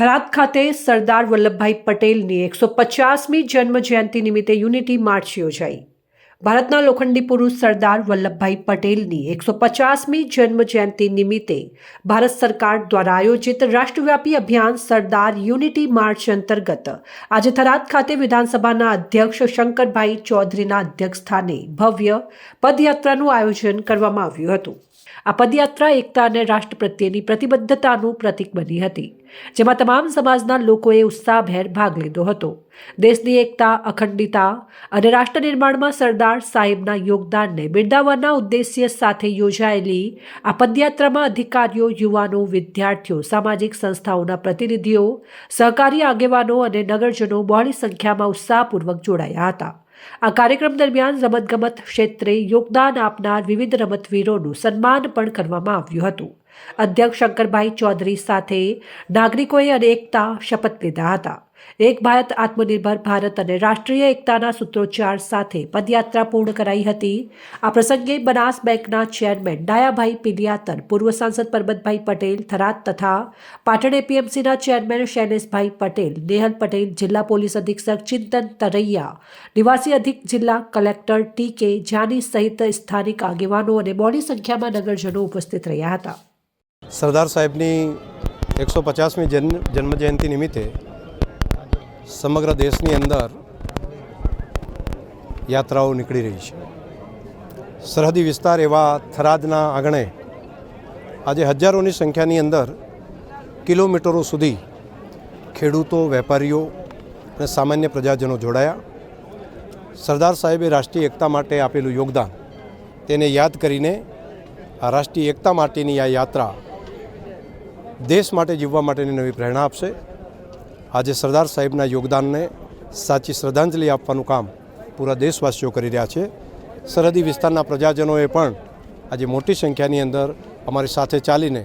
થરાદ ખાતે સરદાર વલ્લભભાઈ પટેલની 150મી જન્મ જયંતિ નિમિત્તે યુનિટી માર્ચ યોજાઈ। ભારતના લોખંડી પુરુષ સરદાર વલ્લભભાઈ પટેલની 150મી જન્મ જયંતિ નિમિત્તે ભારત સરકાર દ્વારા આયોજિત રાષ્ટ્રવ્યાપી અભિયાન સરદાર યુનિટી માર્ચ અંતર્ગત આજે થરાદ ખાતે વિધાનસભાના અધ્યક્ષ શંકરભાઈ ચૌધરીના અધ્યક્ષસ્થાને ભવ્ય પદયાત્રાનું આયોજન કરવામાં આવ્યું હતું। આ પદયાત્રા એકતા અને રાષ્ટ્ર પ્રત્યેની પ્રતિબદ્ધતાનું પ્રતીક બની હતી, જેમાં તમામ સમાજના લોકોએ ઉત્સાહભેર ભાગ લીધો હતો। દેશની એકતા, અખંડિતતા અને રાષ્ટ્ર નિર્માણમાં સરદાર સાહેબના યોગદાનને બિરદાવવાના ઉદ્દેશ્ય સાથે યોજાયેલી આ પદયાત્રામાં અધિકારીઓ, યુવાનો, વિદ્યાર્થીઓ, સામાજિક સંસ્થાઓના પ્રતિનિધિઓ, સહકારી આગેવાનો અને નગરજનો બહોળી સંખ્યામાં ઉત્સાહપૂર્વક જોડાયા હતા। આ કાર્યક્રમ દરમિયાન રમતગમત ક્ષેત્રે યોગદાન આપનાર વિવિધ રમતવીરોનું સન્માન પણ કરવામાં આવ્યું હતું। અધ્યક્ષ શંકરભાઈ ચૌધરી સાથે નાગરિકોએ અનેકતા શપથ લીધા હતા। એક ભારત, આત્મનિર્ભર ભારત અને રાષ્ટ્રીય એકતાના સૂત્રોચ્ચાર સાથે પદયાત્રા પૂર્ણ કરાઈ હતી। આ પ્રસંગે બનાસ બેંકના ચેરમેન ડાયાભાઈ પિલિયાતર, પૂર્વ સાંસદ પરબતભાઈ પટેલ થરાદ તથા પાટણ એપીએમસીના ચેરમેન શૈલેષભાઈ પટેલ, નેહલ પટેલ, જિલ્લા પોલીસ અધિક્ષક ચિંતન તરૈયા, નિવાસી અધિક જિલ્લા કલેક્ટર ટી.કે. જાની સહિત સ્થાનિક આગેવાનો અને મોટી સંખ્યામાં નગરજનો ઉપસ્થિત રહ્યા હતા। સરદાર સાહેબની 150મી જન્મજયંતિ નિમિત્તે સમગ્ર દેશની અંદર યાત્રાઓ નીકળી રહી છે। સરહદી વિસ્તાર એવા થરાદના આંગણે આજે હજારોની સંખ્યાની અંદર કિલોમીટરો સુધી ખેડૂતો, વેપારીઓ અને સામાન્ય પ્રજાજનો જોડાયા। સરદાર સાહેબે રાષ્ટ્રીય એકતા માટે આપેલું યોગદાન તેને યાદ કરીને આ રાષ્ટ્રીય એકતા માટેની આ યાત્રા દેશ માટે જીવવા માટેની નવી પ્રેરણા આપશે। આજે સરદાર સાહેબના યોગદાનને સાચી શ્રદ્ધાંજલિ આપવાનું કામ પૂરા દેશવાસીઓ કરી રહ્યા છે। સરહદી વિસ્તારના પ્રજાજનોએ પણ આજે મોટી સંખ્યાની અંદર અમારી સાથે ચાલીને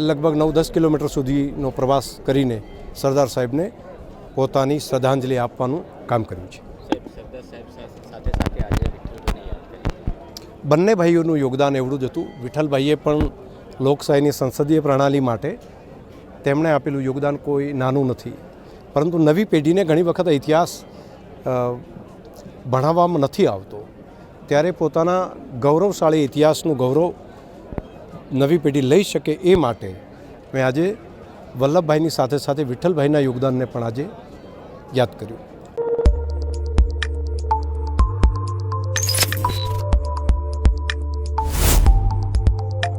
લગભગ 9-10 કિલોમીટર સુધીનો પ્રવાસ કરીને સરદાર સાહેબને પોતાની શ્રદ્ધાંજલિ આપવાનું કામ કર્યું છે। બંને ભાઈઓનું યોગદાન એવડું જ હતું। વિઠ્ઠલભાઈએ પણ લોકશાહીની સંસદીય પ્રણાલી માટે તેમણે આપેલું યોગદાન કોઈ નાનું નથી, પરંતુ નવી પેઢીને ઘણી વખત ઇતિહાસ ભણાવવામાં નથી આવતો, ત્યારે પોતાના ગૌરવશાળી ઇતિહાસનું ગૌરવ નવી પેઢી લઈ શકે એ માટે મેં આજે વલ્લભભાઈની સાથે સાથે વિઠ્ઠલભાઈના યોગદાનને પણ આજે યાદ કર્યું।